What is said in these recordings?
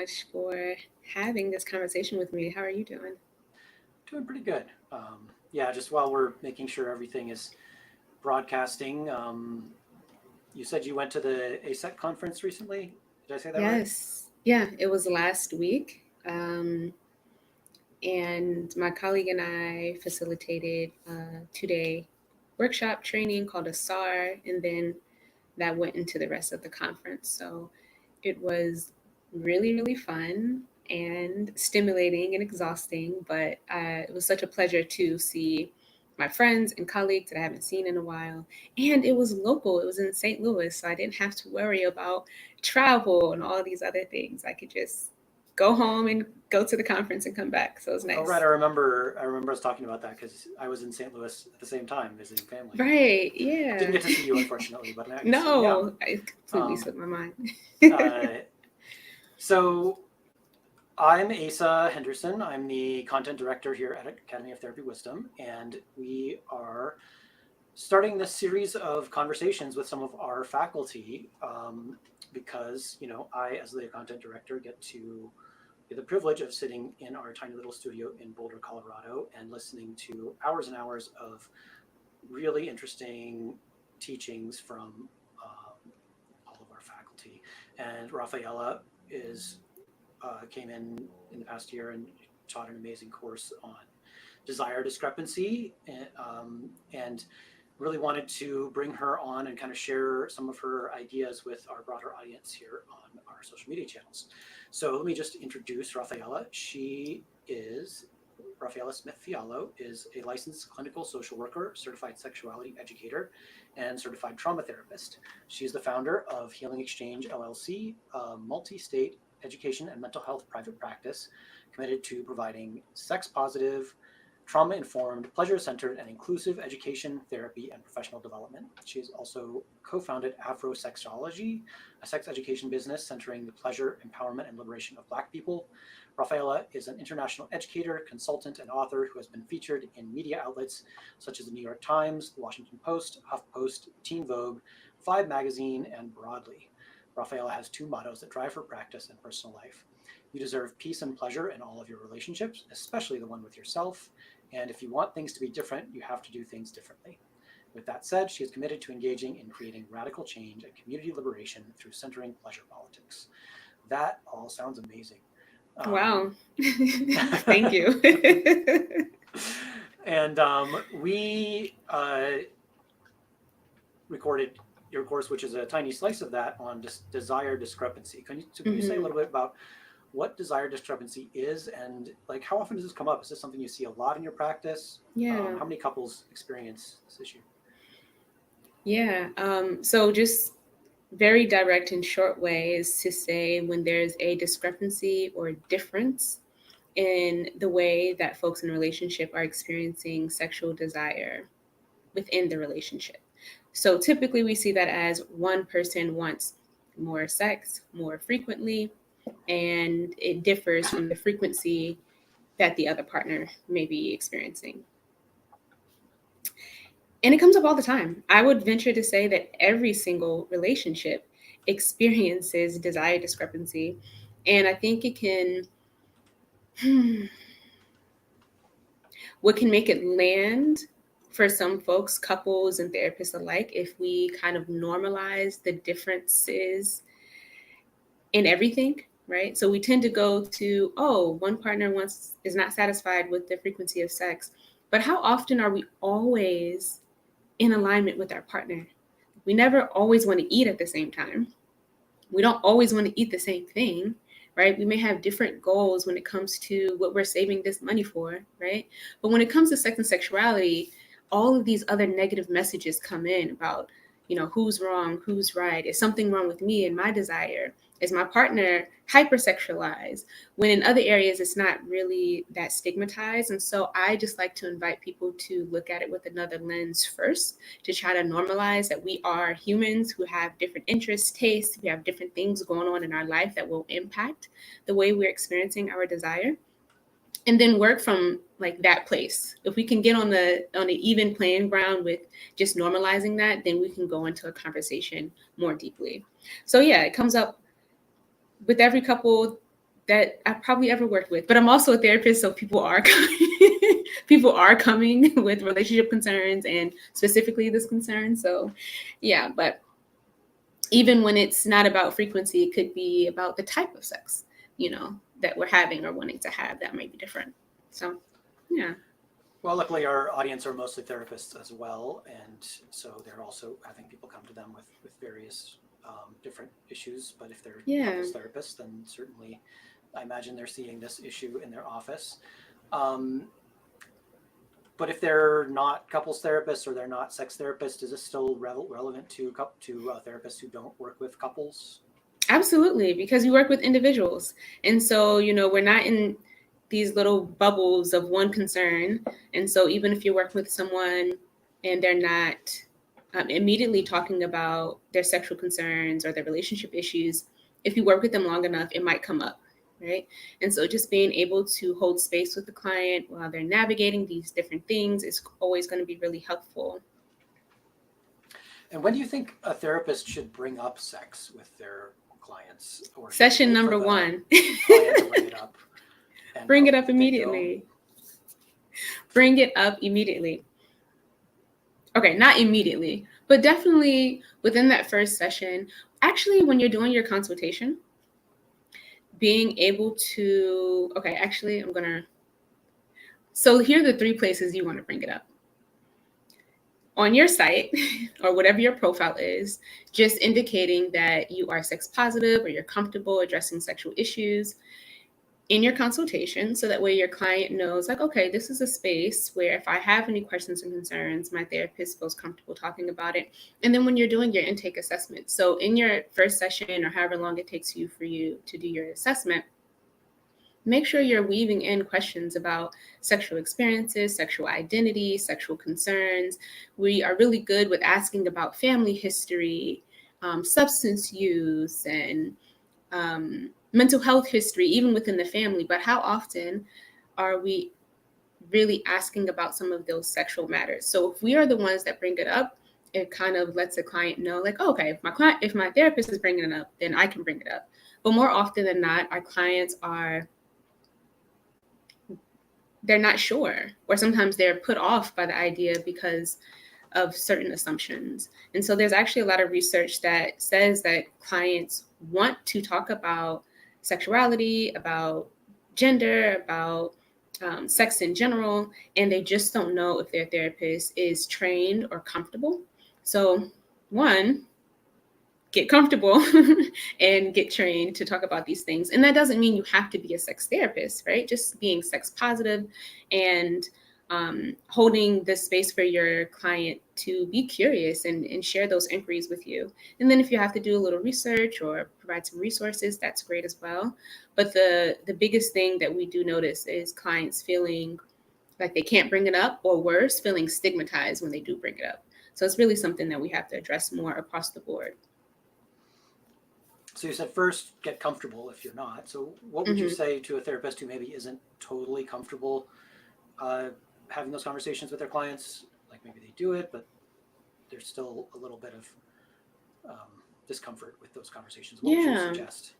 much for having this conversation with me. How are you doing? Doing pretty good. Yeah, just while we're making sure everything is broadcasting, you said you went to the ASEC conference recently. Did I say that right? Yes. Yeah, it was last week. And my colleague and I facilitated a 2 day workshop training called a SAR, and then that went into the rest of the conference. So it was really, really fun and stimulating and exhausting, but it was such a pleasure to see my friends and colleagues that I haven't seen in a while. And it was local, it was in St. Louis, so I didn't have to worry about travel and all these other things. I could just go home and go to the conference and come back. So it was Oh, right. nice. I remember us talking about that because I was in St. Louis at the same time visiting family. Right, Didn't yeah. get to see you, unfortunately, but I guess yeah. No, it completely Um, slipped my mind. uh, so I'm Asa Henderson. I'm the content director here at Academy of Therapy Wisdom, and we are starting this series of conversations with some of our faculty because I, as the content director, get the privilege of sitting in our tiny little studio in Boulder, Colorado, and listening to hours and hours of really interesting teachings from all of our faculty. And Rafaella is came in the past year and taught an amazing course on desire discrepancy, and really wanted to bring her on and kind of share some of her ideas with our broader audience here on our social media channels. So let me just introduce Rafaella. She is Rafaella Smith Fiallo is a licensed clinical social worker, certified sexuality educator, and certified trauma therapist. She is the founder of Healing Exchange LLC, a multi-state education and mental health private practice committed to providing sex positive, trauma informed, pleasure centered, and inclusive education, therapy, and professional development. She has also co founded Afrosexology, a sex education business centering the pleasure, empowerment, and liberation of Black people. Rafaella is an international educator, consultant, and author who has been featured in media outlets such as the New York Times, the Washington Post, HuffPost, Teen Vogue, Five Magazine, and Broadly. Rafaella has two mottos that drive her practice and personal life. You deserve peace and pleasure in all of your relationships, especially the one with yourself. And if you want things to be different, you have to do things differently. With that said, she is committed to engaging in creating radical change and community liberation through centering pleasure politics. That all sounds amazing. Um, Wow. Thank you. and we recorded your course, which is a tiny slice of that on desire discrepancy. Can you say a Hmm. little bit about what desire discrepancy is, and like how often does this come up? Is this something you see a lot in your practice? Yeah. How many couples experience this issue? Yeah. So just very direct and short way is to say when there's a discrepancy or difference in the way that folks in a relationship are experiencing sexual desire within the relationship. So typically we see that as one person wants more sex more frequently, and it differs from the frequency that the other partner may be experiencing. And it comes up all the time. I would venture to say that every single relationship experiences desire discrepancy. And I think it can, what can make it land for some folks, couples and therapists alike, if we kind of normalize the differences in everything, right? So we tend to go to, oh, one partner wants is not satisfied with the frequency of sex. But how often are we always in alignment with our partner? We never always want to eat at the same time. We don't always want to eat the same thing, right? We may have different goals when it comes to what we're saving this money for, right? But when it comes to sex and sexuality, all of these other negative messages come in about, who's wrong, who's right, is something wrong with me and my desire, is my partner hypersexualized, when in other areas it's not really that stigmatized. And so I just like to invite people to look at it with another lens first, to try to normalize that we are humans who have different interests, tastes, we have different things going on in our life that will impact the way we're experiencing our desire, and then work from like that place. If we can get on the even playing ground with just normalizing that, then we can go into a conversation more deeply. So yeah, it comes up with every couple. that I've probably ever worked with. But I'm also a therapist, so people are coming, people are coming with relationship concerns and specifically this concern. So, yeah, but even when it's not about frequency, it could be about the type of sex, that we're having or wanting to have that might be different. So, yeah. Well, luckily, our audience are mostly therapists as well, and so they're also having people come to them with various different issues. But if they're Yeah. couples therapists, then certainly, I imagine they're seeing this issue in their office. Um, but if they're not couples therapists or they're not sex therapists, is this still relevant to therapists who don't work with couples? Absolutely, because we work with individuals. And so, we're not in these little bubbles of one concern. And so, even if you're working with someone and they're not immediately talking about their sexual concerns or their relationship issues, if you work with them long enough, it might come up, right? And so, just being able to hold space with the client while they're navigating these different things is always going to be really helpful. And when do you think a therapist should bring up sex with their clients, or should they Session wait for number the one. client to bring it up and Bring it hope up that they don't? immediately. Bring it up immediately. Okay, not immediately, but definitely within that first session. Actually, when you're doing your consultation, being able to, okay, actually, so here are the 3 places you want to bring it up. On your site or whatever your profile is, just indicating that you are sex positive or you're comfortable addressing sexual issues in your consultation, so that way your client knows, like, okay, this is a space where if I have any questions and concerns, my therapist feels comfortable talking about it. And then when you're doing your intake assessment, so in your first session or however long it takes you for you to do your assessment, make sure you're weaving in questions about sexual experiences, sexual identity, sexual concerns. We are really good with asking about family history, substance use, and mental health history, even within the family. But how often are we really asking about some of those sexual matters? So if we are the ones that bring it up, it kind of lets the client know, like, oh, okay, if my therapist is bringing it up, then I can bring it up. But more often than not, our clients they're not sure, or sometimes they're put off by the idea because of certain assumptions. And so there's actually a lot of research that says that clients want to talk about sexuality, about gender, about sex in general, and they just don't know if their therapist is trained or comfortable. So, one, get comfortable and get trained to talk about these things. And that doesn't mean you have to be a sex therapist, right? Just being sex positive and holding the space for your client to be curious and share those inquiries with you. And then if you have to do a little research or provide some resources, that's great as well. But the biggest thing that we do notice is clients feeling like they can't bring it up, or worse, feeling stigmatized when they do bring it up. So it's really something that we have to address more across the board. So you said first get comfortable if you're not. So what would you Mm-hmm. say to a therapist who maybe isn't totally comfortable uh, having those conversations with their clients? Like maybe they do it, but there's still a little bit of discomfort with those conversations. What would you Yeah. suggest?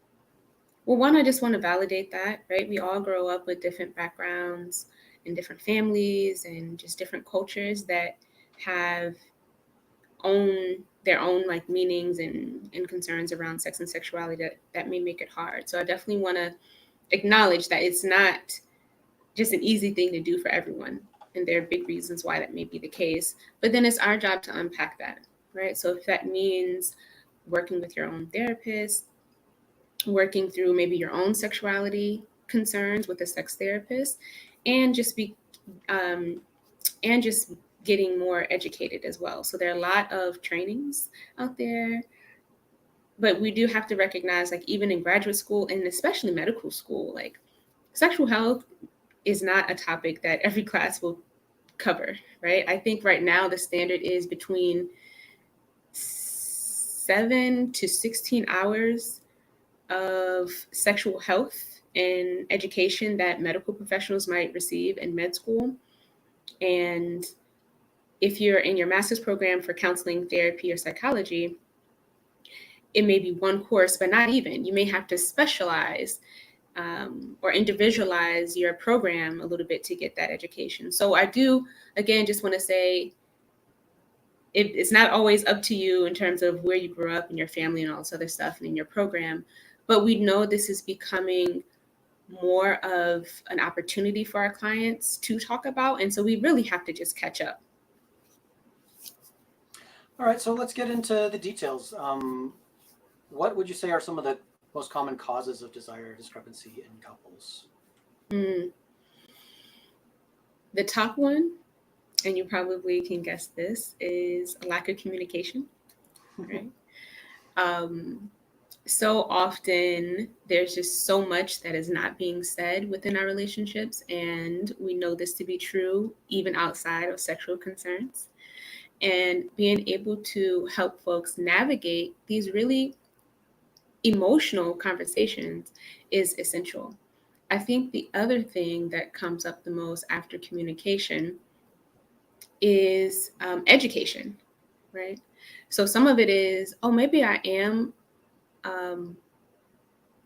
Well, one, I just want to validate that, right? We all grow up with different backgrounds and different families and just different cultures that have their own like meanings and concerns around sex and sexuality that may make it hard. So I definitely want to acknowledge that it's not just an easy thing to do for everyone. And there are big reasons why that may be the case. But then it's our job to unpack that, right? So if that means working with your own therapist, working through maybe your own sexuality concerns with a sex therapist, and um, just getting more educated as well. So there are a lot of trainings out there, but we do have to recognize, like, even in graduate school and especially medical school, like, sexual health is not a topic that every class will cover, right? I think right now the standard is between 7 to 16 hours of sexual health and education that medical professionals might receive in med school. And if you're in your master's program for counseling, therapy, or psychology, it may be one course, but not even. You may have to specialize or individualize your program a little bit to get that education. So I do, again, just want to say it's not always up to you in terms of where you grew up and your family and all this other stuff and in your program, but we know this is becoming more of an opportunity for our clients to talk about. And so we really have to just catch up. All right, so let's get into the details. What would you say are some of the most common causes of desire discrepancy in couples? Mm. The top one, and you probably can guess this, is a lack of communication, right? um, so often there's just so much that is not being said within our relationships, and we know this to be true even outside of sexual concerns. And being able to help folks navigate these really emotional conversations is essential. I think the other thing that comes up the most after communication is education, right? So some of it is, oh, maybe I am um,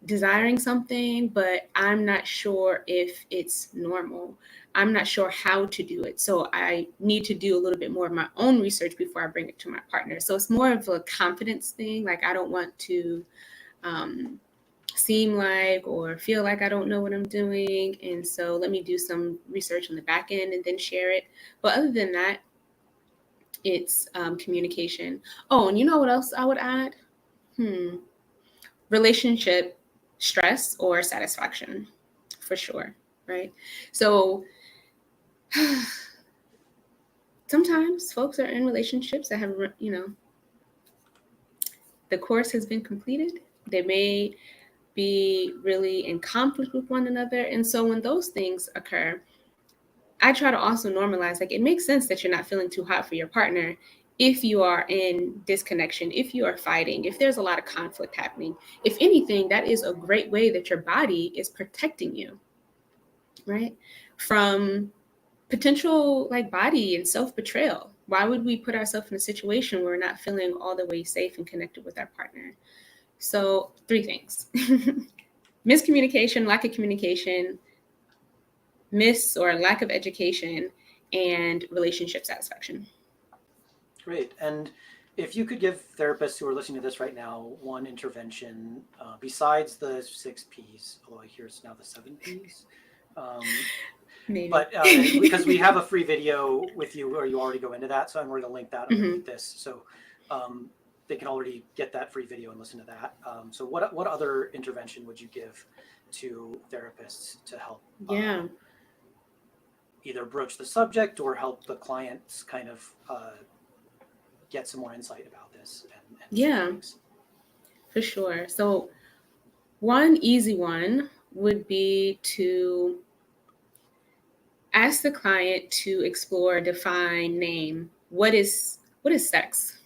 desiring something, but I'm not sure if it's normal. I'm not sure how to do it. So I need to do a little bit more of my own research before I bring it to my partner. So it's more of a confidence thing. Like I don't want to um, seem like or feel like I don't know what I'm doing. And so let me do some research on the back end and then share it. But other than that, it's communication. Oh, and you know what else I would add? Relationship stress or satisfaction, for sure, right? So sometimes folks are in relationships that have, the course has been completed. They may be really in conflict with one another. And so when those things occur, I try to also normalize, like, it makes sense that you're not feeling too hot for your partner if you are in disconnection, if you are fighting, if there's a lot of conflict happening. If anything, that is a great way that your body is protecting you, right? From potential like body and self-betrayal. Why would we put ourselves in a situation where we're not feeling all the way safe and connected with our partner? So, three things. Miscommunication, lack of communication, miss or lack of education, and relationship satisfaction. Great. And if you could give therapists who are listening to this right now one intervention besides the 6 Ps, although I hear it's now the 7 Ps, um, Maybe. but because we have a free video with you where you already go into that, so I'm going to link that underneath this, so they can already get that free video and listen to that. So what other intervention would you give to therapists to help Yeah. either broach the subject or help the clients kind of get some more insight about this and Yeah, things? for sure. So, one easy one would be to ask the client to explore, define, name what is sex?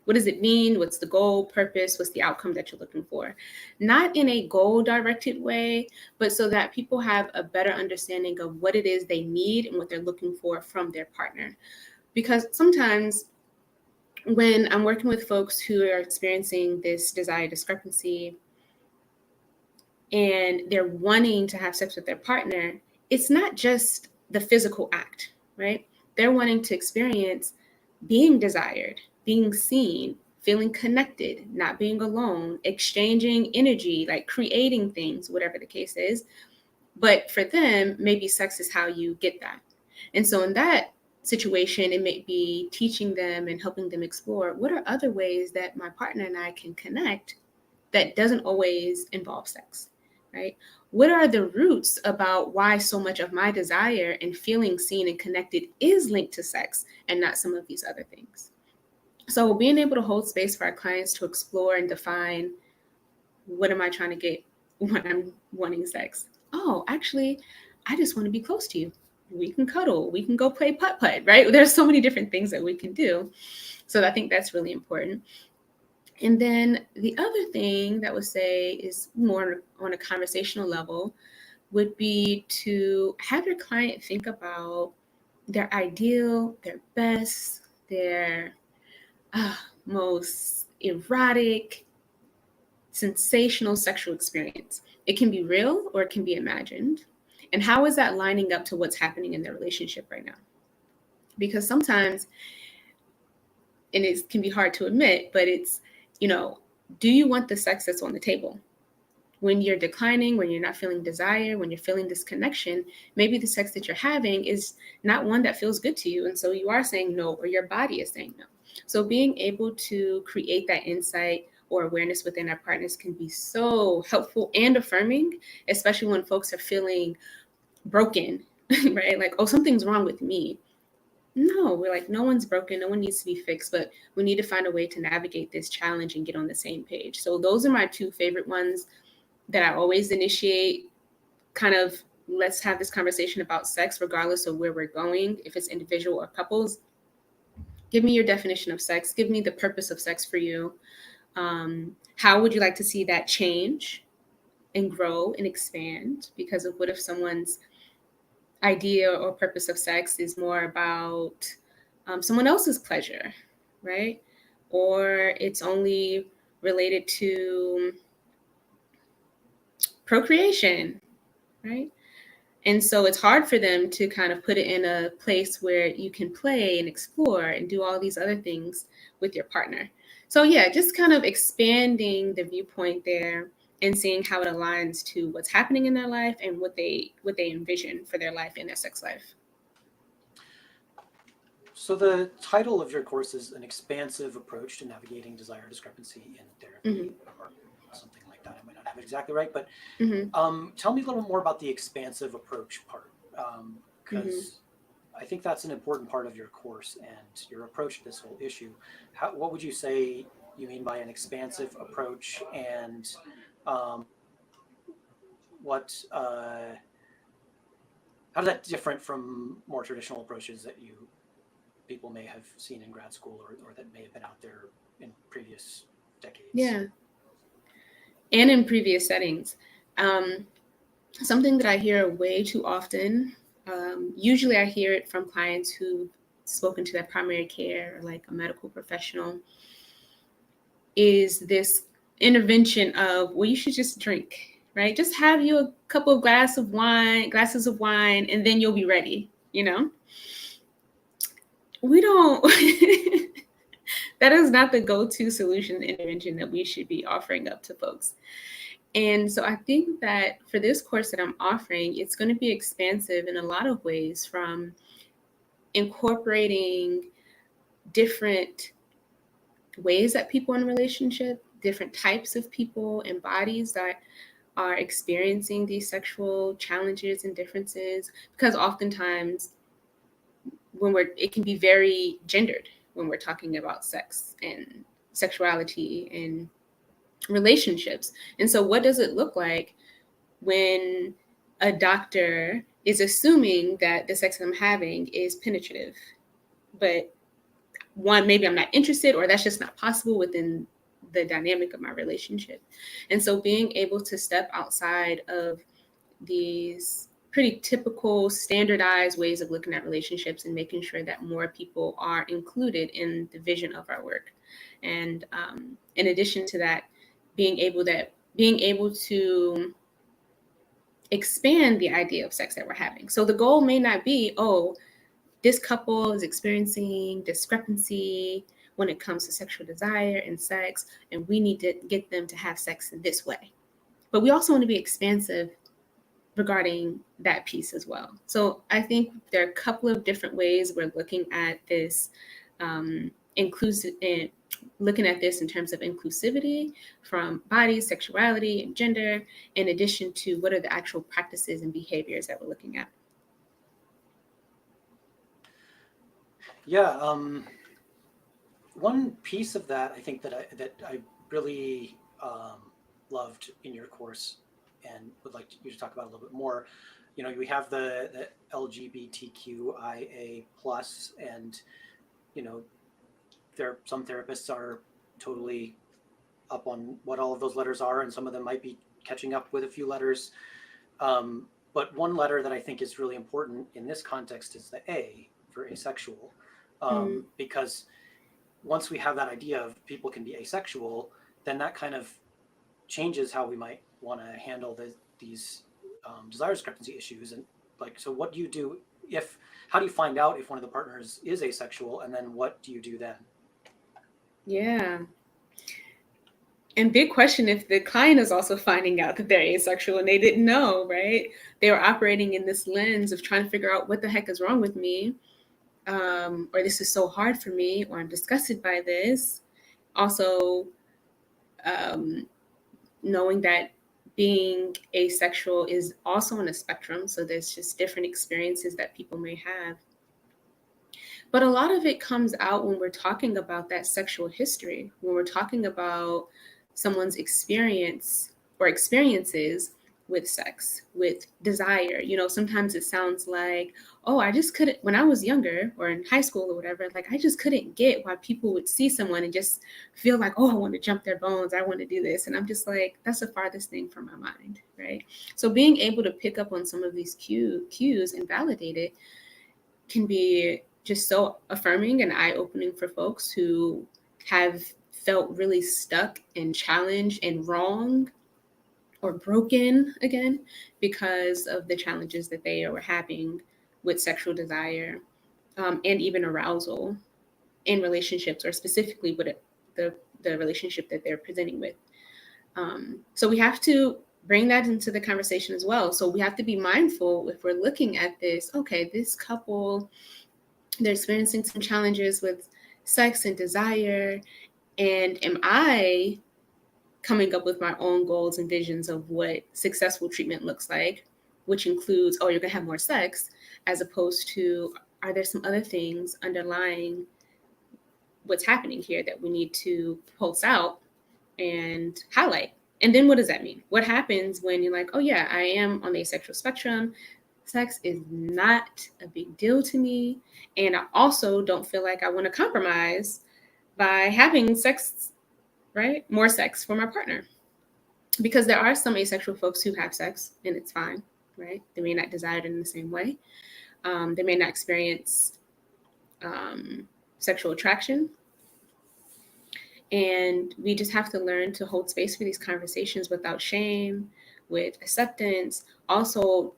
What does it mean? What's the goal, purpose? What's the outcome that you're looking for? Not in a goal directed way, but so that people have a better understanding of what it is they need and what they're looking for from their partner. Because sometimes when I'm working with folks who are experiencing this desire discrepancy and they're wanting to have sex with their partner, it's not just the physical act, right? They're wanting to experience being desired, being seen, feeling connected, not being alone, exchanging energy, like creating things, whatever the case is. But for them, maybe sex is how you get that. And so in that situation, it may be teaching them and helping them explore what are other ways that my partner and I can connect that doesn't always involve sex, right? What are the roots about why so much of my desire and feeling seen and connected is linked to sex and not some of these other things? So being able to hold space for our clients to explore and define, what am I trying to get when I'm wanting sex? Oh, actually, I just want to be close to you. We can cuddle, we can go play putt putt, right? There's so many different things that we can do. So I think that's really important. And then the other thing that would say is more on a conversational level would be to have your client think about their ideal, their best, their most erotic, sensational sexual experience. It can be real or it can be imagined. And how is that lining up to what's happening in their relationship right now? Because sometimes, and it can be hard to admit, but it's, you know, do you want the sex that's on the table? When you're declining, when you're not feeling desire, when you're feeling disconnection, maybe the sex that you're having is not one that feels good to you. And so you are saying no, or your body is saying no. So being able to create that insight or awareness within our partners can be so helpful and affirming, especially when folks are feeling broken, right? Like, oh, something's wrong with me. No, we're like, no one's broken, no one needs to be fixed, but we need to find a way to navigate this challenge and get on the same page. So those are my two favorite ones that I always initiate. Kind of, let's have this conversation about sex, regardless of where we're going, if it's individual or couples. Give me your definition of sex. Give me the purpose of sex for you. How would you like to see that change and grow and expand? Because of what if someone's idea or purpose of sex is more about someone else's pleasure, right? Or it's only related to procreation, right? And so it's hard for them to kind of put it in a place where you can play and explore and do all these other things with your partner. So yeah, just kind of expanding the viewpoint there and seeing how it aligns to what's happening in their life and what they envision for their life and their sex life. So the title of your course is An Expansive Approach to Navigating Desire Discrepancy in Therapy, Mm-hmm. or something like that. I might not have it exactly right, but Mm-hmm. tell me a little more about the expansive approach part, Mm-hmm. because I think that's an important part of your course and your approach to this whole issue. What would you say you mean by an expansive approach, and um, what how is that different from more traditional approaches that you people may have seen in grad school, or that may have been out there in previous decades? Yeah. And in previous settings. Um, Something that I hear way too often, usually I hear it from clients who've spoken to their primary care or like a medical professional, is this intervention of, well, you should just drink, right? Just have you a couple of glasses of wine, and then you'll be ready, you know? We don't, that is not the go-to solution intervention that we should be offering up to folks. And so I think that for this course that I'm offering, it's going to be expansive in a lot of ways, from incorporating different ways that people in a relationship, different types of people and bodies that are experiencing these sexual challenges and differences. Because oftentimes it can be very gendered when we're talking about sex and sexuality and relationships. And so what does it look like when a doctor is assuming that the sex I'm having is penetrative, but one, maybe I'm not interested, or that's just not possible within the dynamic of my relationship. And so being able to step outside of these pretty typical standardized ways of looking at relationships and making sure that more people are included in the vision of our work. And in addition to that, being able to expand the idea of sex that we're having. So the goal may not be, oh, this couple is experiencing discrepancy when it comes to sexual desire and sex, and we need to get them to have sex in this way. But we also want to be expansive regarding that piece as well. So I think there are a couple of different ways we're looking at this, inclusive and looking at this in terms of inclusivity from body, sexuality, and gender, in addition to what are the actual practices and behaviors that we're looking at. Yeah, one piece of that I think that I really loved in your course and would like you to talk about a little bit more. You know, we have the LGBTQIA plus, and you know, some therapists are totally up on what all of those letters are, and some of them might be catching up with a few letters. But one letter that I think is really important in this context is the A for asexual, Mm, because once we have that idea of people can be asexual, then that kind of changes how we might want to handle these desire discrepancy issues. And like, so what do you do if, how do you find out if one of the partners is asexual, and then what do you do then? Yeah. And big question if the client is also finding out that they're asexual and they didn't know, right? They were operating in this lens of trying to figure out what the heck is wrong with me, or this is so hard for me, or I'm disgusted by this. Also, um, knowing that being asexual is also on a spectrum. So there's just different experiences that people may have. But a lot of it comes out when we're talking about that sexual history, when we're talking about someone's experience or experiences with sex, with desire. You know, sometimes it sounds like, oh, I just couldn't, when I was younger or in high school or whatever, like I just couldn't get why people would see someone and just feel like, oh, I want to jump their bones. I want to do this. And I'm just like, that's the farthest thing from my mind, right? So being able to pick up on some of these cues and validate it can be just so affirming and eye opening for folks who have felt really stuck and challenged and wrong or broken again because of the challenges that they were having with sexual desire, and even arousal in relationships, or specifically with the relationship that they're presenting with. So we have to bring that into the conversation as well. So we have to be mindful if we're looking at this, okay, this couple, they're experiencing some challenges with sex and desire. And am I coming up with my own goals and visions of what successful treatment looks like, which includes, oh, you're going to have more sex, as opposed to, are there some other things underlying what's happening here that we need to pulse out and highlight? And then what does that mean? What happens when you're like, oh, yeah, I am on the asexual spectrum. Sex is not a big deal to me. And I also don't feel like I want to compromise by having sex, right? More sex for my partner. Because there are some asexual folks who have sex and it's fine, right? They may not desire it in the same way. They may not experience sexual attraction. And we just have to learn to hold space for these conversations without shame, with acceptance, also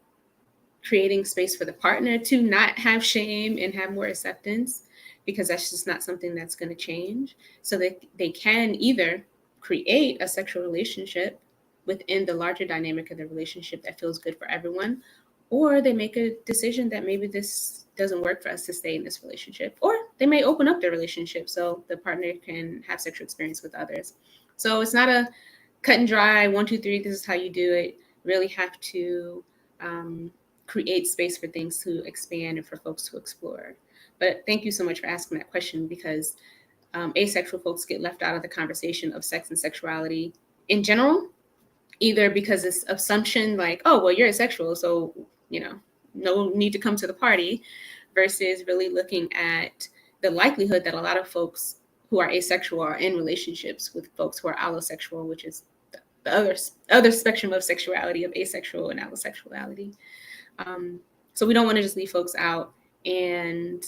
creating space for the partner to not have shame and have more acceptance, because that's just not something that's going to change. So that they can either create a sexual relationship within the larger dynamic of the relationship that feels good for everyone, or they make a decision that maybe this doesn't work for us to stay in this relationship, or they may open up their relationship so the partner can have sexual experience with others. So it's not a cut and dry 1 2 3, this is how you do it. Really have to create space for things to expand and for folks to explore. But thank you so much for asking that question, because asexual folks get left out of the conversation of sex and sexuality in general, either because it's assumption like, oh, well, you're asexual, so, you know, no need to come to the party, versus really looking at the likelihood that a lot of folks who are asexual are in relationships with folks who are allosexual, which is the other spectrum of sexuality, of asexual and allosexuality. So we don't want to just leave folks out, and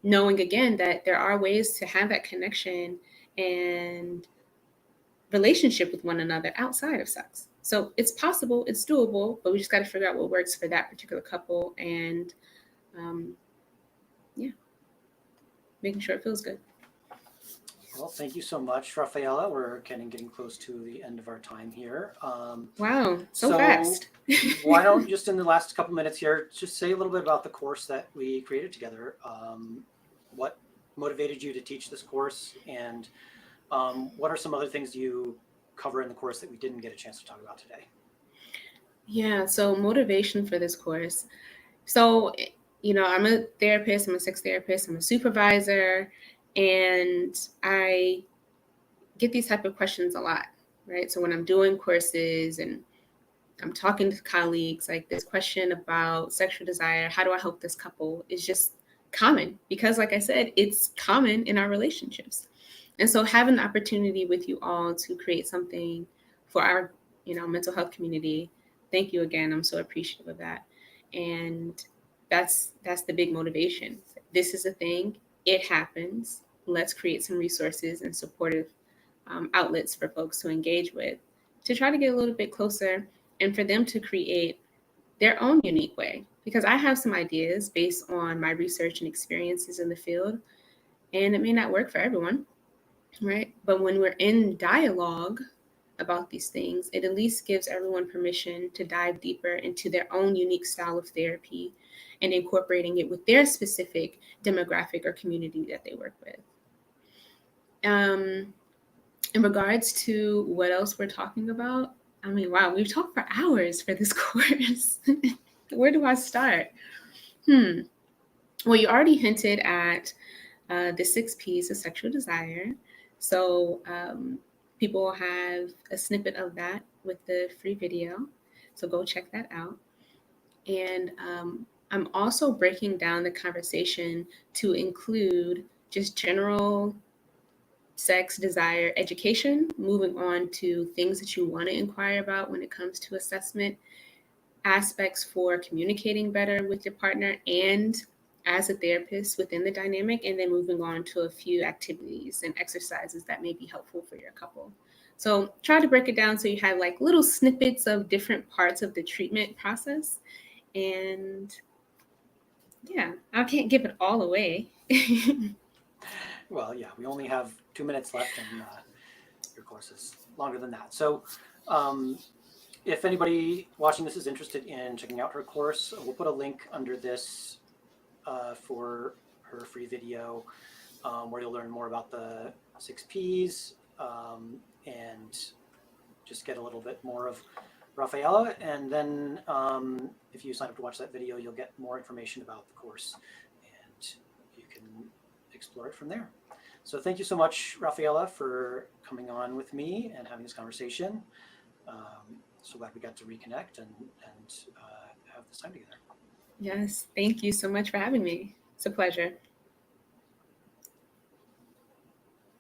knowing again that there are ways to have that connection and relationship with one another outside of sex. So it's possible, it's doable, but we just got to figure out what works for that particular couple, and um, yeah, making sure it feels good. Well, thank you so much, Rafaella. We're getting close to the end of our time here. Wow, so So fast. why don't, just in the last couple minutes here, just say a little bit about the course that we created together. What motivated you to teach this course, and what are some other things you cover in the course that we didn't get a chance to talk about today? Yeah, so motivation for this course. So, I'm a therapist, I'm a sex therapist, I'm a supervisor, and I get these type of questions a lot, right? So when I'm doing courses and I'm talking to colleagues, like this question about sexual desire, how do I help this couple, is just common, because like I said, it's common in our relationships. And so having the opportunity with you all to create something for our, mental health community, thank you again. I'm so appreciative of that. And that's the big motivation. This is a thing. It happens. Let's create some resources and supportive outlets for folks to engage with, to try to get a little bit closer and for them to create their own unique way. Because I have some ideas based on my research and experiences in the field, and it may not work for everyone, right? But when we're in dialogue about these things, it at least gives everyone permission to dive deeper into their own unique style of therapy and incorporating it with their specific demographic or community that they work with. Um, in regards to what else we're talking about, I mean, wow, we've talked for hours for this course. Where do I start? Hmm. Well, you already hinted at the 6 P's of sexual desire. So people have a snippet of that with the free video. So go check that out. And I'm also breaking down the conversation to include just general sex, desire, education, moving on to things that you want to inquire about when it comes to assessment, aspects for communicating better with your partner and as a therapist within the dynamic, and then moving on to a few activities and exercises that may be helpful for your couple. So try to break it down so you have like little snippets of different parts of the treatment process. And yeah, I can't give it all away. Well, yeah, we only have 2 minutes left, and your course is longer than that. So, if anybody watching this is interested in checking out her course, we'll put a link under this for her free video where you'll learn more about the 6 Ps and just get a little bit more of Rafaella. And then if you sign up to watch that video, you'll get more information about the course and you can explore it from there. So thank you so much, Rafaella, for coming on with me and having this conversation. So glad we got to reconnect and have this time together. Yes, thank you so much for having me. It's a pleasure.